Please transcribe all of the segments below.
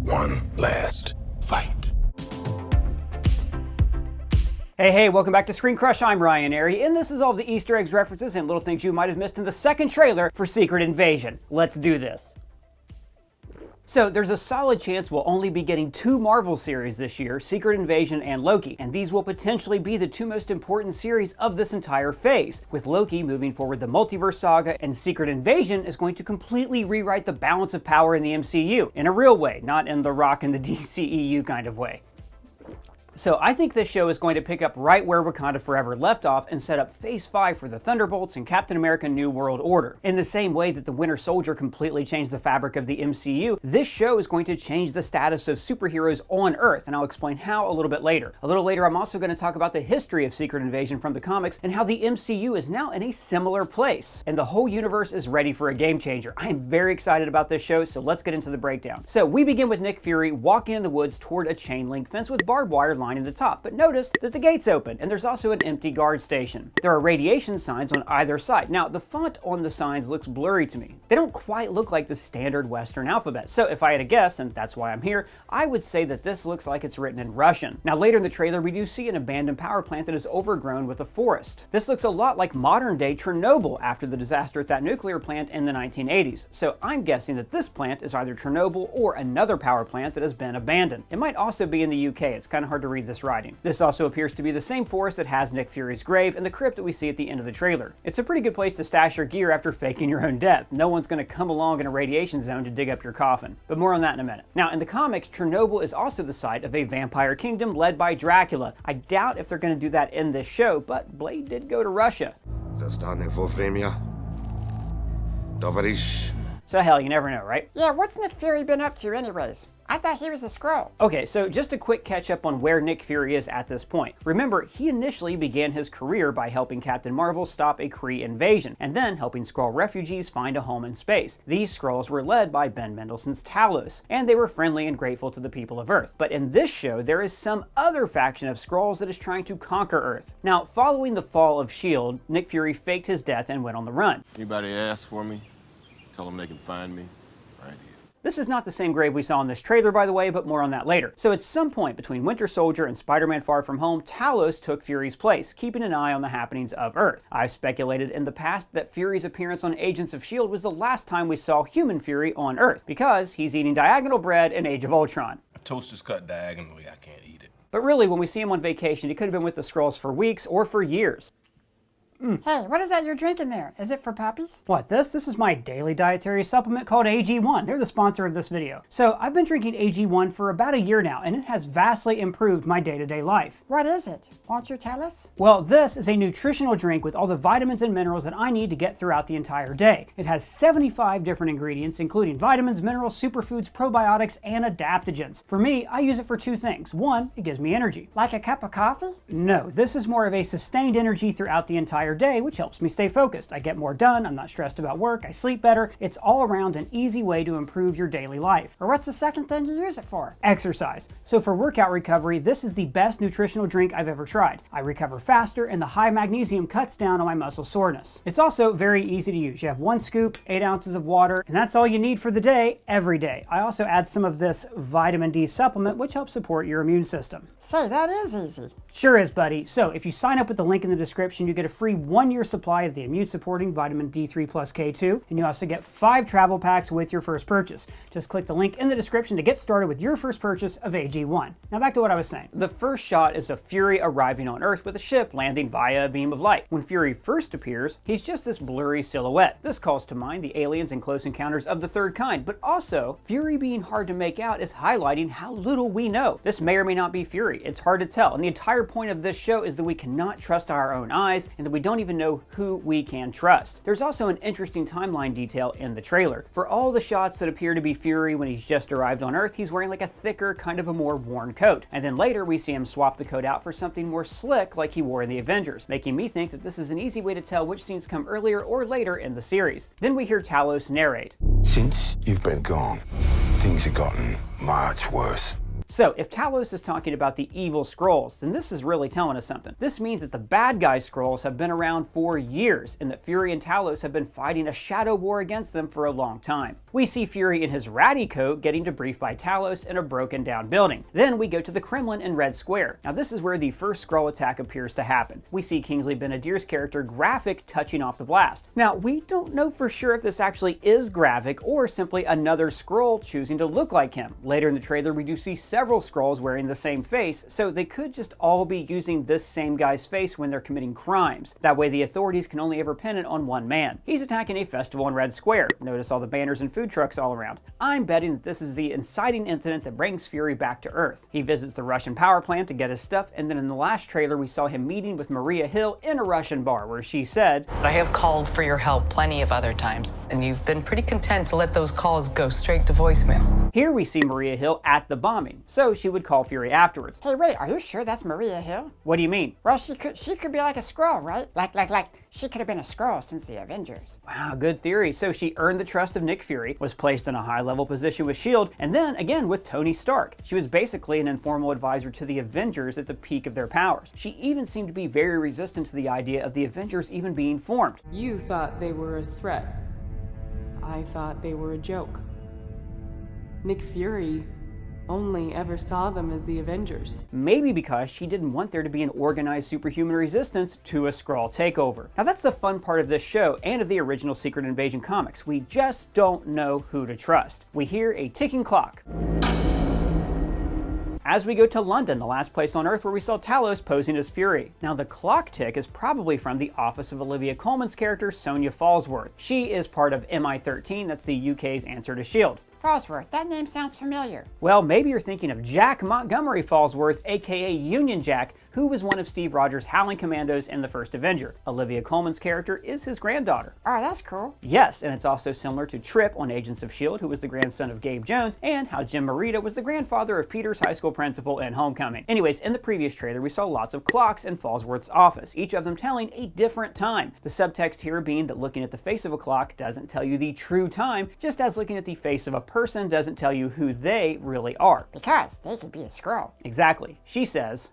one last fight. Hey, welcome back to Screen Crush. I'm Ryan Airy, and this is all the Easter eggs, references, and little things you might have missed in the second trailer for Secret Invasion. Let's do this. So there's a solid chance we'll only be getting 2 Marvel series this year, Secret Invasion and Loki, and these will potentially be the 2 most important series of this entire phase, with Loki moving forward the multiverse saga, and Secret Invasion is going to completely rewrite the balance of power in the MCU, in a real way, not in the Rock and the DCEU kind of way. So I think this show is going to pick up right where Wakanda Forever left off and set up Phase 5 for the Thunderbolts and Captain America New World Order. In the same way that the Winter Soldier completely changed the fabric of the MCU, this show is going to change the status of superheroes on Earth, and I'll explain how a little bit later. A little later, I'm also going to talk about the history of Secret Invasion from the comics and how the MCU is now in a similar place, and the whole universe is ready for a game changer. I am very excited about this show, so let's get into the breakdown. So we begin with Nick Fury walking in the woods toward a chain link fence with barbed wire lining the top, but notice that the gate's open and there's also an empty guard station. There are radiation signs on either side. Now, the font on the signs looks blurry to me. They don't quite look like the standard Western alphabet. So if I had to guess, and that's why I'm here, I would say that this looks like it's written in Russian. Now, later in the trailer, we do see an abandoned power plant that is overgrown with a forest. This looks a lot like modern day Chernobyl after the disaster at that nuclear plant in the 1980s. So I'm guessing that this plant is either Chernobyl or another power plant that has been abandoned. It might also be in the UK. It's kind of hard to read this writing. This also appears to be the same forest that has Nick Fury's grave and the crypt that we see at the end of the trailer. It's a pretty good place to stash your gear after faking your own death. No one's going to come along in a radiation zone to dig up your coffin. But more on that in a minute. Now, in the comics, Chernobyl is also the site of a vampire kingdom led by Dracula. I doubt if they're going to do that in this show, but Blade did go to Russia. So hell, you never know, right? Yeah, what's Nick Fury been up to anyways? I thought he was a Skrull. Okay, so just a quick catch up on where Nick Fury is at this point. Remember, he initially began his career by helping Captain Marvel stop a Kree invasion, and then helping Skrull refugees find a home in space. These Skrulls were led by Ben Mendelsohn's Talos, and they were friendly and grateful to the people of Earth. But in this show, there is some other faction of Skrulls that is trying to conquer Earth. Now, following the fall of S.H.I.E.L.D., Nick Fury faked his death and went on the run. Anybody ask for me, tell them they can find me right here. This is not the same grave we saw in this trailer, by the way, but more on that later. So at some point between Winter Soldier and Spider-Man Far From Home, Talos took Fury's place, keeping an eye on the happenings of Earth. I've speculated in the past that Fury's appearance on Agents of S.H.I.E.L.D. was the last time we saw human Fury on Earth, because he's eating diagonal bread in Age of Ultron. A toast is cut diagonally, I can't eat it. But really, when we see him on vacation, he could have been with the Skrulls for weeks or for years. Hey, what is that you're drinking there? Is it for puppies? What, this? This is my daily dietary supplement called AG1. They're the sponsor of this video. So I've been drinking AG1 for about a year now, and it has vastly improved my day-to-day life. What is it? Won't you tell us? Well, this is a nutritional drink with all the vitamins and minerals that I need to get throughout the entire day. It has 75 different ingredients, including vitamins, minerals, superfoods, probiotics, and adaptogens. For me, I use it for 2 things. 1, it gives me energy. Like a cup of coffee? No, this is more of a sustained energy throughout the entire day, which helps me stay focused. I get more done, I'm not stressed about work, I sleep better. It's all around an easy way to improve your daily life. Or what's the second thing you use it for? Exercise. So for workout recovery, this is the best nutritional drink I've ever tried. I recover faster, and the high magnesium cuts down on my muscle soreness. It's also very easy to use. You have 1 scoop, 8 ounces of water, and that's all you need for the day, every day. I also add some of this vitamin D supplement, which helps support your immune system. Say, that is easy. Sure is, buddy. So if you sign up with the link in the description, you get a free 1-year supply of the immune-supporting vitamin D3 plus K2, and you also get 5 travel packs with your first purchase. Just click the link in the description to get started with your first purchase of AG1. Now back to what I was saying. The first shot is of Fury arriving on Earth with a ship landing via a beam of light. When Fury first appears, he's just this blurry silhouette. This calls to mind the aliens in Close Encounters of the Third Kind, but also, Fury being hard to make out is highlighting how little we know. This may or may not be Fury. It's hard to tell, and the entire point of this show is that we cannot trust our own eyes, and that we don't even know who we can trust. There's also an interesting timeline detail in the trailer. For all the shots that appear to be Fury when he's just arrived on Earth, he's wearing like a thicker, kind of a more worn coat. And then later we see him swap the coat out for something more slick like he wore in the Avengers, making me think that this is an easy way to tell which scenes come earlier or later in the series. Then we hear Talos narrate. Since you've been gone, things have gotten much worse. So if Talos is talking about the evil Skrulls, then this is really telling us something. This means that the bad guy Skrulls have been around for years, and that Fury and Talos have been fighting a shadow war against them for a long time. We see Fury in his ratty coat getting debriefed by Talos in a broken down building. Then we go to the Kremlin in Red Square. Now this is where the first Skrull attack appears to happen. We see Kingsley Ben-Adir's character Graphic touching off the blast. Now we don't know for sure if this actually is Graphic or simply another Skrull choosing to look like him. Later in the trailer we do see several Skrulls wearing the same face, so they could just all be using this same guy's face when they're committing crimes. That way the authorities can only ever pin it on one man. He's attacking a festival in Red Square. Notice all the banners and food trucks all around. I'm betting that this is the inciting incident that brings Fury back to Earth. He visits the Russian power plant to get his stuff, and then in the last trailer we saw him meeting with Maria Hill in a Russian bar where she said, I have called for your help plenty of other times, and you've been pretty content to let those calls go straight to voicemail. Here we see Maria Hill at the bombing, so she would call Fury afterwards. Hey, wait, are you sure that's Maria Hill? What do you mean? Well, she could be like a Skrull, right? Like she could have been a Skrull since the Avengers. Wow, good theory. So she earned the trust of Nick Fury, was placed in a high-level position with S.H.I.E.L.D., and then again with Tony Stark. She was basically an informal advisor to the Avengers at the peak of their powers. She even seemed to be very resistant to the idea of the Avengers even being formed. You thought they were a threat. I thought they were a joke. Nick Fury only ever saw them as the Avengers. Maybe because she didn't want there to be an organized superhuman resistance to a Skrull takeover. Now that's the fun part of this show and of the original Secret Invasion comics. We just don't know who to trust. We hear a ticking clock. As we go to London, the last place on Earth where we saw Talos posing as Fury. Now the clock tick is probably from the office of Olivia Colman's character Sonya Falsworth. She is part of MI13, that's the UK's answer to S.H.I.E.L.D. Falsworth, that name sounds familiar. Well, maybe you're thinking of Jack Montgomery Falsworth, aka Union Jack, who was one of Steve Rogers' Howling Commandos in the first Avenger. Olivia Colman's character is his granddaughter. Oh, that's cool. Yes, and it's also similar to Trip on Agents of S.H.I.E.L.D., who was the grandson of Gabe Jones, and how Jim Morita was the grandfather of Peter's high school principal in Homecoming. Anyways, in the previous trailer, we saw lots of clocks in Falsworth's office, each of them telling a different time. The subtext here being that looking at the face of a clock doesn't tell you the true time, just as looking at the face of a person doesn't tell you who they really are. Because they could be a Skrull. Exactly. She says,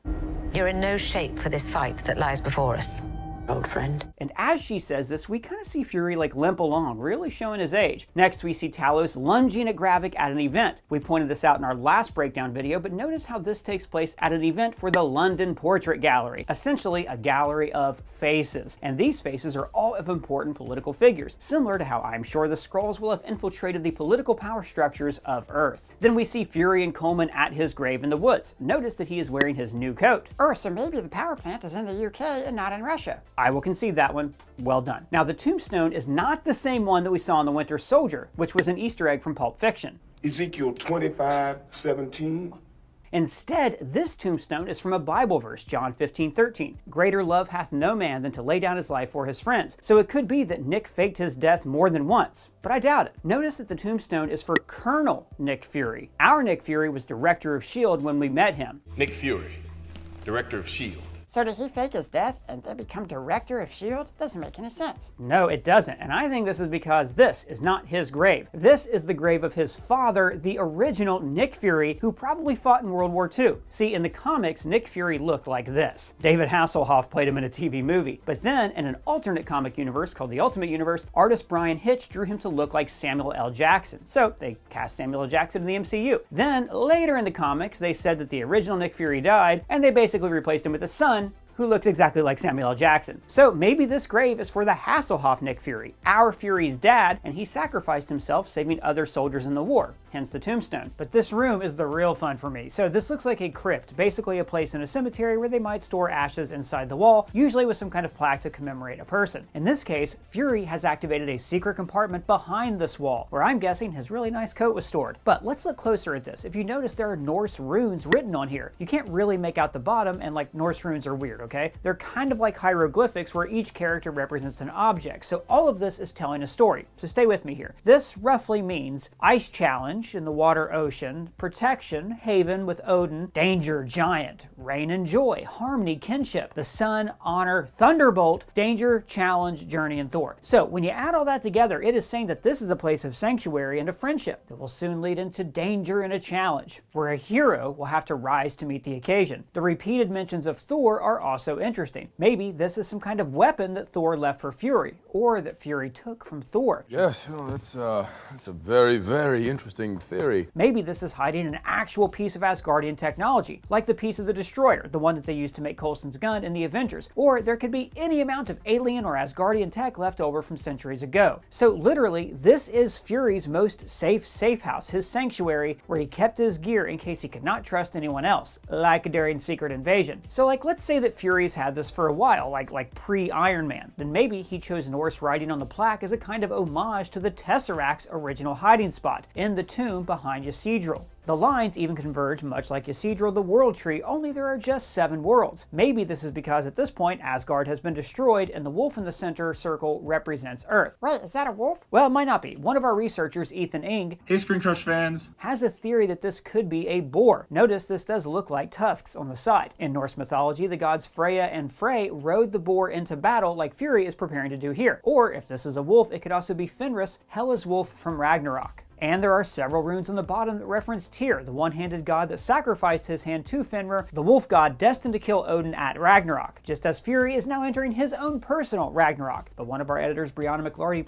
You're in no shape for this fight that lies before us, old friend. And as she says this, we kind of see Fury limp along, really showing his age. Next, we see Talos lunging at Gravik at an event. We pointed this out in our last breakdown video, but notice how this takes place at an event for the London Portrait Gallery, essentially a gallery of faces. And these faces are all of important political figures, similar to how I'm sure the Skrulls will have infiltrated the political power structures of Earth. Then we see Fury and Coleman at his grave in the woods. Notice that he is wearing his new coat. So maybe the power plant is in the UK and not in Russia. I will concede that one. Well done. Now the tombstone is not the same one that we saw in The Winter Soldier, which was an Easter egg from Pulp Fiction. Ezekiel 25:17. Instead, this tombstone is from a Bible verse, John 15:13. Greater love hath no man than to lay down his life for his friends. So it could be that Nick faked his death more than once, but I doubt it. Notice that the tombstone is for Colonel Nick Fury. Our Nick Fury was director of S.H.I.E.L.D. when we met him. Nick Fury, director of S.H.I.E.L.D. So did he fake his death and then become director of S.H.I.E.L.D.? Doesn't make any sense. No, it doesn't, and I think this is because this is not his grave. This is the grave of his father, the original Nick Fury, who probably fought in World War II. See, in the comics, Nick Fury looked like this. David Hasselhoff played him in a TV movie, but then in an alternate comic universe called the Ultimate Universe, artist Brian Hitch drew him to look like Samuel L. Jackson. So they cast Samuel L. Jackson in the MCU. Then, later in the comics, they said that the original Nick Fury died, and they basically replaced him with a son who looks exactly like Samuel L. Jackson. So maybe this grave is for the Hasselhoff Nick Fury, our Fury's dad, and he sacrificed himself saving other soldiers in the war, hence the tombstone. But this room is the real fun for me. So this looks like a crypt, basically a place in a cemetery where they might store ashes inside the wall, usually with some kind of plaque to commemorate a person. In this case, Fury has activated a secret compartment behind this wall, where I'm guessing his really nice coat was stored. But let's look closer at this. If you notice, there are Norse runes written on here. You can't really make out the bottom, and Norse runes are weird, okay? They're kind of like hieroglyphics where each character represents an object. So all of this is telling a story. So stay with me here. This roughly means ice challenge in the water ocean, protection, haven with Odin, danger, giant, rain and joy, harmony, kinship, the sun, honor, thunderbolt, danger, challenge, journey, and Thor. So when you add all that together, it is saying that this is a place of sanctuary and a friendship that will soon lead into danger and a challenge, where a hero will have to rise to meet the occasion. The repeated mentions of Thor are also interesting. Maybe this is some kind of weapon that Thor left for Fury, or that Fury took from Thor. Yes, well, that's a very, very interesting theory. Maybe this is hiding an actual piece of Asgardian technology, like the piece of the Destroyer, the one that they used to make Coulson's gun in the Avengers. Or there could be any amount of alien or Asgardian tech left over from centuries ago. So literally, this is Fury's most safe house, his sanctuary, where he kept his gear in case he could not trust anyone else, like during Secret Invasion. So let's say that Fury's had this for a while, like pre-Iron Man. Then maybe he chose Norse writing on the plaque as a kind of homage to the Tesseract's original hiding spot, in the tomb behind Ysidril. The lines even converge much like Ysidril the World Tree, only there are just 7 worlds. Maybe this is because at this point Asgard has been destroyed and the wolf in the center circle represents Earth. Wait, is that a wolf? Well, it might not be. One of our researchers, Ethan Ing, Hey Screen Crush fans, has a theory that this could be a boar. Notice this does look like tusks on the side. In Norse mythology, the gods Freya and Frey rode the boar into battle like Fury is preparing to do here. Or if this is a wolf, it could also be Fenris, Hela's wolf from Ragnarok. And there are several runes on the bottom that reference Tyr, the one-handed god that sacrificed his hand to Fenrir, the wolf god destined to kill Odin at Ragnarok, just as Fury is now entering his own personal Ragnarok. But one of our editors, Brianna McLarty,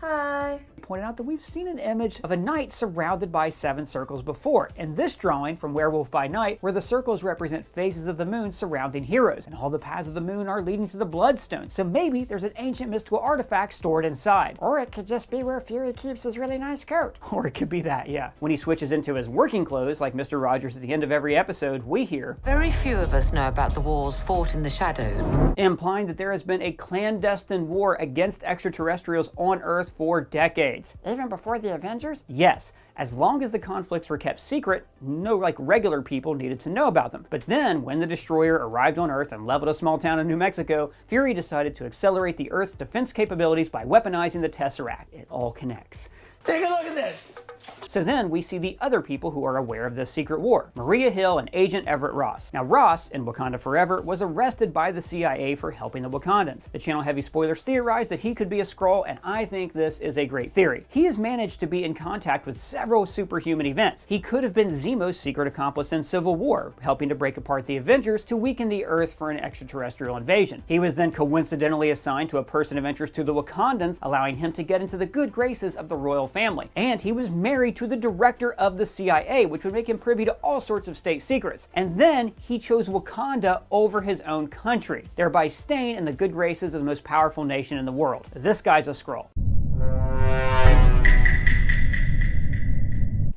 pointed out that we've seen an image of a knight surrounded by 7 circles before, in this drawing from Werewolf by Night, where the circles represent phases of the moon surrounding heroes, and all the paths of the moon are leading to the Bloodstone, so maybe there's an ancient mystical artifact stored inside. Or it could just be where Fury keeps his really nice coat. Or it could be that, yeah. When he switches into his working clothes, like Mr. Rogers at the end of every episode, we hear, Very few of us know about the wars fought in the shadows. implying that there has been a clandestine war against extraterrestrials on Earth for decades. Even before the Avengers? Yes, as long as the conflicts were kept secret, no regular people needed to know about them. But then, when the Destroyer arrived on Earth and leveled a small town in New Mexico, Fury decided to accelerate the Earth's defense capabilities by weaponizing the Tesseract. It all connects. take a look at this. So then we see the other people who are aware of this secret war. Maria Hill and Agent Everett Ross. Now Ross, in Wakanda Forever, was arrested by the CIA for helping the Wakandans. The channel Heavy Spoilers theorized that he could be a Skrull, and I think this is a great theory. He has managed to be in contact with several superhuman events. He could have been Zemo's secret accomplice in Civil War, helping to break apart the Avengers to weaken the Earth for an extraterrestrial invasion. He was then coincidentally assigned to a person of interest to the Wakandans, allowing him to get into the good graces of the royal family. And he was married to the director of the CIA, which would make him privy to all sorts of state secrets. And then he chose Wakanda over his own country, thereby staying in the good graces of the most powerful nation in the world. This guy's a Skrull.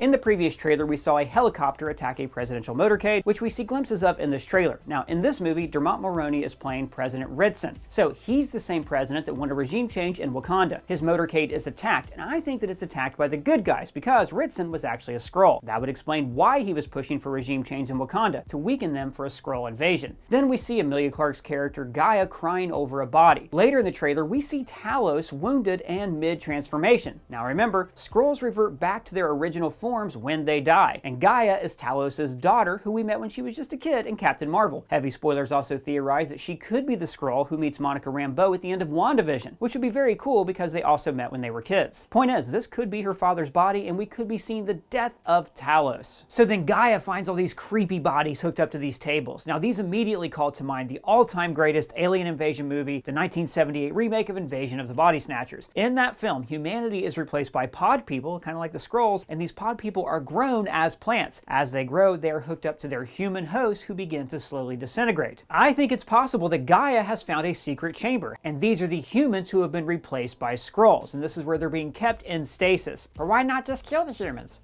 In the previous trailer, we saw a helicopter attack a presidential motorcade, which we see glimpses of in this trailer. Now, in this movie, Dermot Mulroney is playing President Ritson. So he's the same president that wanted a regime change in Wakanda. His motorcade is attacked, and I think that it's attacked by the good guys because Ritson was actually a Skrull. That would explain why he was pushing for regime change in Wakanda, to weaken them for a Skrull invasion. Then we see Emilia Clarke's character Gaia crying over a body. Later in the trailer, we see Talos wounded and mid-transformation. Now remember, Skrulls revert back to their original forms when they die, and Gaia is Talos' daughter, who we met when she was just a kid in Captain Marvel. Heavy Spoilers also theorize that she could be the Skrull who meets Monica Rambeau at the end of WandaVision, which would be very cool because they also met when they were kids. Point is, this could be her father's body, and we could be seeing the death of Talos. So then Gaia finds all these creepy bodies hooked up to these tables. Now these immediately call to mind the all-time greatest alien invasion movie, the 1978 remake of Invasion of the Body Snatchers. In that film, humanity is replaced by pod people, kind of like the Skrulls, and these pod people are grown as plants. As they grow, they are hooked up to their human hosts who begin to slowly disintegrate. I think it's possible that Gaia has found a secret chamber, and these are the humans who have been replaced by Skrulls, and this is where they're being kept in stasis. Or why not just kill the humans?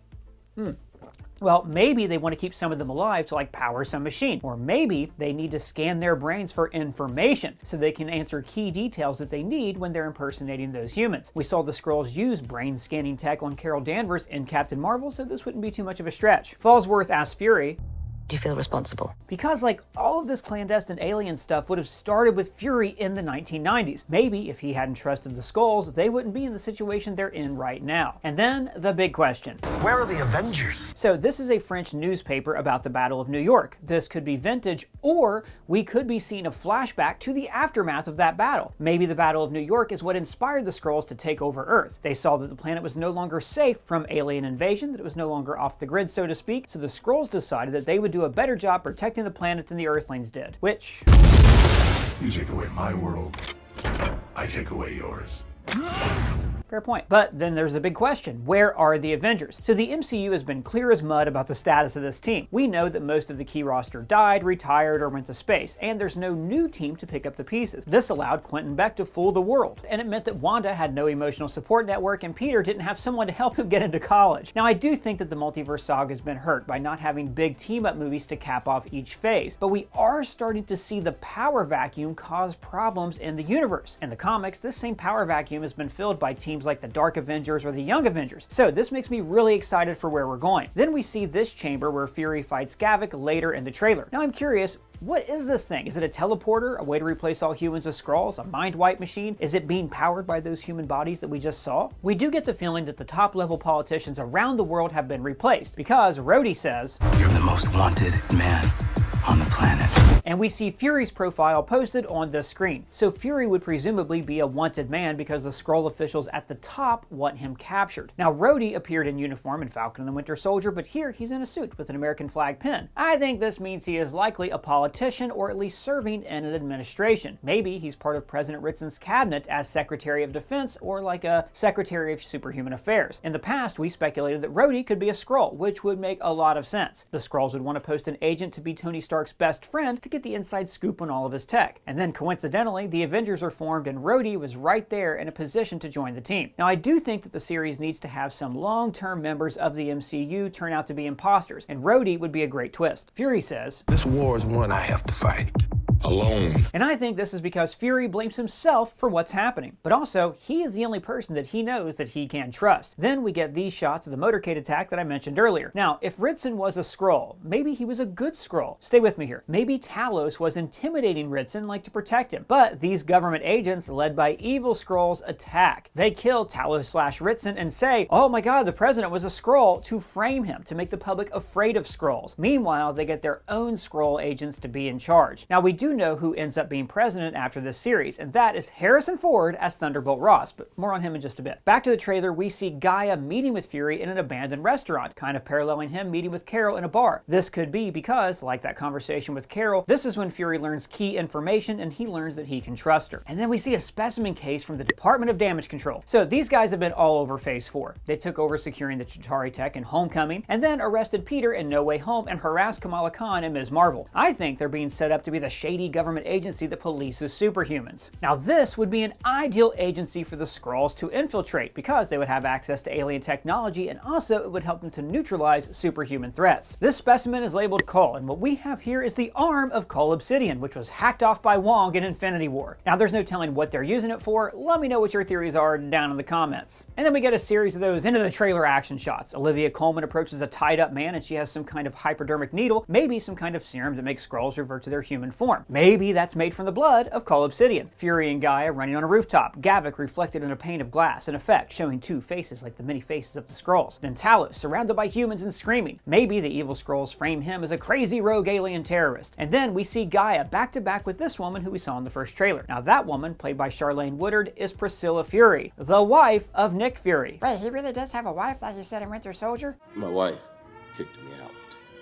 Well, maybe they want to keep some of them alive to power some machine. Or maybe they need to scan their brains for information so they can answer key details that they need when they're impersonating those humans. We saw the Skrulls use brain scanning tech on Carol Danvers in Captain Marvel, so this wouldn't be too much of a stretch. Fallsworth asks Fury, Do you feel responsible? Because like all of this clandestine alien stuff would have started with Fury in the 1990s. Maybe if he hadn't trusted the Skrulls, they wouldn't be in the situation they're in right now. And then the big question. Where are the Avengers? So this is a French newspaper about the Battle of New York. This could be vintage, or we could be seeing a flashback to the aftermath of that battle. Maybe the Battle of New York is what inspired the Skrulls to take over Earth. They saw that the planet was no longer safe from alien invasion, that it was no longer off the grid, so to speak, so the Skrulls decided that they would do a better job protecting the planet than the Earthlings did, which... You take away my world, I take away yours. Fair point. But then there's the big question. Where are the Avengers? So the MCU has been clear as mud about the status of this team. We know that most of the key roster died, retired, or went to space, and there's no new team to pick up the pieces. This allowed Quentin Beck to fool the world, and it meant that Wanda had no emotional support network and Peter didn't have someone to help him get into college. Now I do think that the multiverse saga has been hurt by not having big team-up movies to cap off each phase, but we are starting to see the power vacuum cause problems in the universe. In the comics, this same power vacuum has been filled by teams like the Dark Avengers or the Young Avengers. So this makes me really excited for where we're going. Then we see this chamber where Fury fights Gavik later in the trailer. Now I'm curious, what is this thing? Is it a teleporter? A way to replace all humans with Skrulls? A mind wipe machine? Is it being powered by those human bodies that we just saw? We do get the feeling that the top level politicians around the world have been replaced because Rhodey says, You're the most wanted man on the planet. And we see Fury's profile posted on the screen. So Fury would presumably be a wanted man because the Skrull officials at the top want him captured. Now Rhodey appeared in uniform in Falcon and the Winter Soldier, but here he's in a suit with an American flag pin. I think this means he is likely a politician or at least serving in an administration. Maybe he's part of President Ritson's cabinet as Secretary of Defense or like a Secretary of Superhuman Affairs. In the past, we speculated that Rhodey could be a Skrull, which would make a lot of sense. The Skrulls would want to post an agent to be Tony Stark's best friend to get the inside scoop on all of his tech. And then coincidentally, the Avengers are formed and Rhodey was right there in a position to join the team. Now I do think that the series needs to have some long-term members of the MCU turn out to be imposters, and Rhodey would be a great twist. Fury says, This war is one I have to fight. Alone. And I think this is because Fury blames himself for what's happening. But also, he is the only person that he knows that he can trust. Then we get these shots of the motorcade attack that I mentioned earlier. Now, if Ritson was a Skrull, maybe he was a good Skrull. Stay with me here. Maybe Talos was intimidating Ritson like to protect him. But these government agents, led by evil Skrulls, attack. They kill Talos/Ritson and say, oh my god, the president was a Skrull, to frame him, to make the public afraid of Skrulls. Meanwhile, they get their own Skrull agents to be in charge. Now, we do know who ends up being president after this series, and that is Harrison Ford as Thunderbolt Ross, but more on him in just a bit. Back to the trailer, we see Gaia meeting with Fury in an abandoned restaurant, kind of paralleling him meeting with Carol in a bar. This could be because, like that conversation with Carol, this is when Fury learns key information and he learns that he can trust her. And then we see a specimen case from the Department of Damage Control. So these guys have been all over Phase 4. They took over securing the Chitauri tech in Homecoming, and then arrested Peter in No Way Home and harassed Kamala Khan in Ms. Marvel. I think they're being set up to be the shady government agency that polices superhumans. Now this would be an ideal agency for the Skrulls to infiltrate because they would have access to alien technology and also it would help them to neutralize superhuman threats. This specimen is labeled Cull, and what we have here is the arm of Cull Obsidian, which was hacked off by Wong in Infinity War. Now there's no telling what they're using it for. Let me know what your theories are down in the comments. And then we get a series of those into the trailer action shots. Olivia Colman approaches a tied up man and she has some kind of hypodermic needle, maybe some kind of serum that makes Skrulls revert to their human form. Maybe that's made from the blood of Cull Obsidian. Fury and Gaia running on a rooftop. Gavik reflected in a pane of glass, an effect showing two faces like the many faces of the Skrulls. Then Talos surrounded by humans and screaming. Maybe the evil Skrulls frame him as a crazy rogue alien terrorist. And then we see Gaia back to back with this woman who we saw in the first trailer. Now that woman, played by Charlene Woodard, is Priscilla Fury, the wife of Nick Fury. Wait, he really does have a wife like he said in Winter Soldier? My wife kicked me out.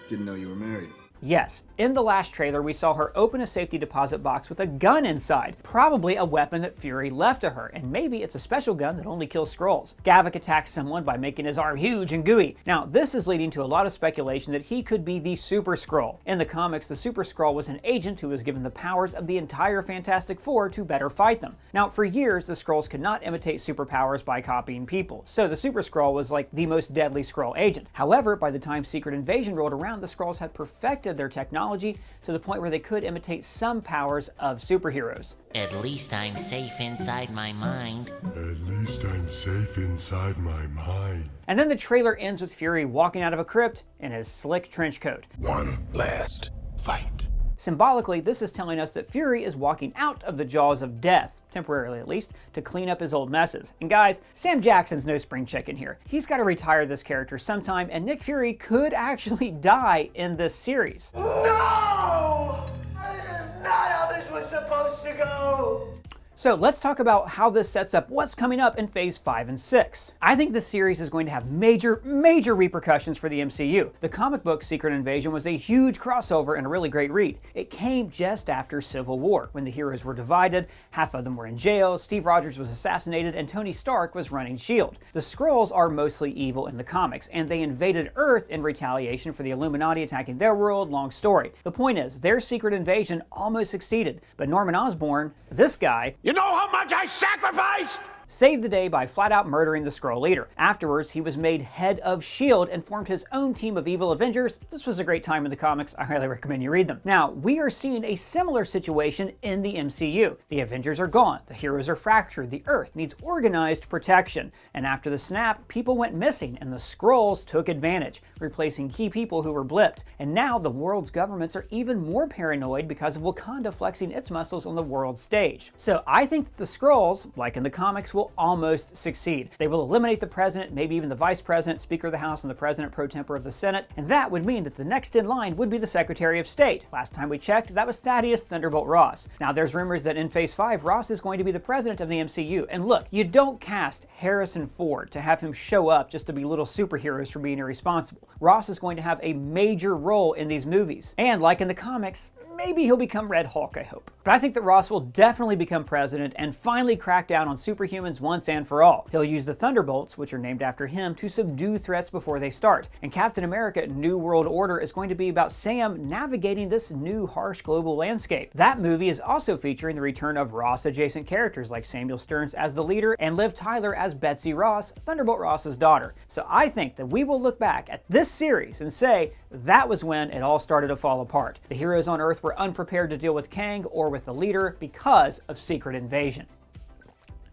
Didn't know you were married. Yes, in the last trailer we saw her open a safety deposit box with a gun inside, probably a weapon that Fury left to her, and maybe it's a special gun that only kills Skrulls. Gavik attacks someone by making his arm huge and gooey. Now this is leading to a lot of speculation that he could be the Super Skrull. In the comics, the Super Skrull was an agent who was given the powers of the entire Fantastic Four to better fight them. Now for years the Skrulls could not imitate superpowers by copying people, so the Super Skrull was like the most deadly Skrull agent. However, by the time Secret Invasion rolled around, the Skrulls had perfected perfected their technology to the point where they could imitate some powers of superheroes. At least I'm safe inside my mind. At least I'm safe inside my mind. And then the trailer ends with Fury walking out of a crypt in his slick trench coat. One last fight. Symbolically, this is telling us that Fury is walking out of the jaws of death, temporarily at least, to clean up his old messes. And guys, Sam Jackson's no spring chicken here. He's got to retire this character sometime, and Nick Fury could actually die in this series. No! This is not how this was supposed to go! So let's talk about how this sets up what's coming up in Phase 5 and 6. I think this series is going to have major repercussions for the MCU. The comic book Secret Invasion was a huge crossover and a really great read. It came just after Civil War, when the heroes were divided, half of them were in jail, Steve Rogers was assassinated, and Tony Stark was running S.H.I.E.L.D. The Skrulls are mostly evil in the comics, and they invaded Earth in retaliation for the Illuminati attacking their world. Long story. The point is, their secret invasion almost succeeded, but Norman Osborn, this guy, You know how much I sacrificed? saved the day by flat out murdering the Skrull leader. Afterwards, he was made head of S.H.I.E.L.D. and formed his own team of evil Avengers. This was a great time in the comics. I highly recommend you read them. Now, we are seeing a similar situation in the MCU. The Avengers are gone. The heroes are fractured. The Earth needs organized protection. And after the snap, people went missing, and the Skrulls took advantage, replacing key people who were blipped. And now the world's governments are even more paranoid because of Wakanda flexing its muscles on the world stage. So I think that the Skrulls, like in the comics, will almost succeed. They will eliminate the president, maybe even the vice president, speaker of the House, and the president pro tempore of the Senate, and that would mean that the next in line would be the Secretary of State. Last time we checked, that was Thaddeus Thunderbolt Ross. Now there's rumors that in Phase 5, Ross is going to be the president of the MCU, and look, you don't cast Harrison Ford to have him show up just to be little superheroes for being irresponsible. Ross is going to have a major role in these movies, and like in the comics, maybe he'll become Red Hulk, I hope. But I think that Ross will definitely become president and finally crack down on superhumans once and for all. He'll use the Thunderbolts, which are named after him, to subdue threats before they start. And Captain America: New World Order is going to be about Sam navigating this new harsh global landscape. That movie is also featuring the return of Ross-adjacent characters like Samuel Stearns as the leader and Liv Tyler as Betsy Ross, Thunderbolt Ross's daughter. So I think that we will look back at this series and say that was when it all started to fall apart. The heroes on Earth were unprepared to deal with Kang or with the leader because of Secret Invasion.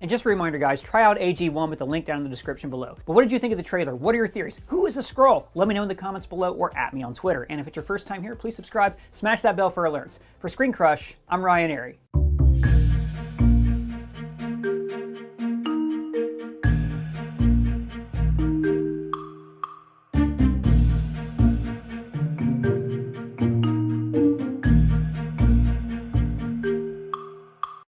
And just a reminder, guys, try out AG1 with the link down in the description below. But what did you think of the trailer? What are your theories? Who is a Skrull? Let me know in the comments below or at me on Twitter. And if it's your first time here, please subscribe, smash that bell for alerts. For Screen Crush, I'm Ryan Airy.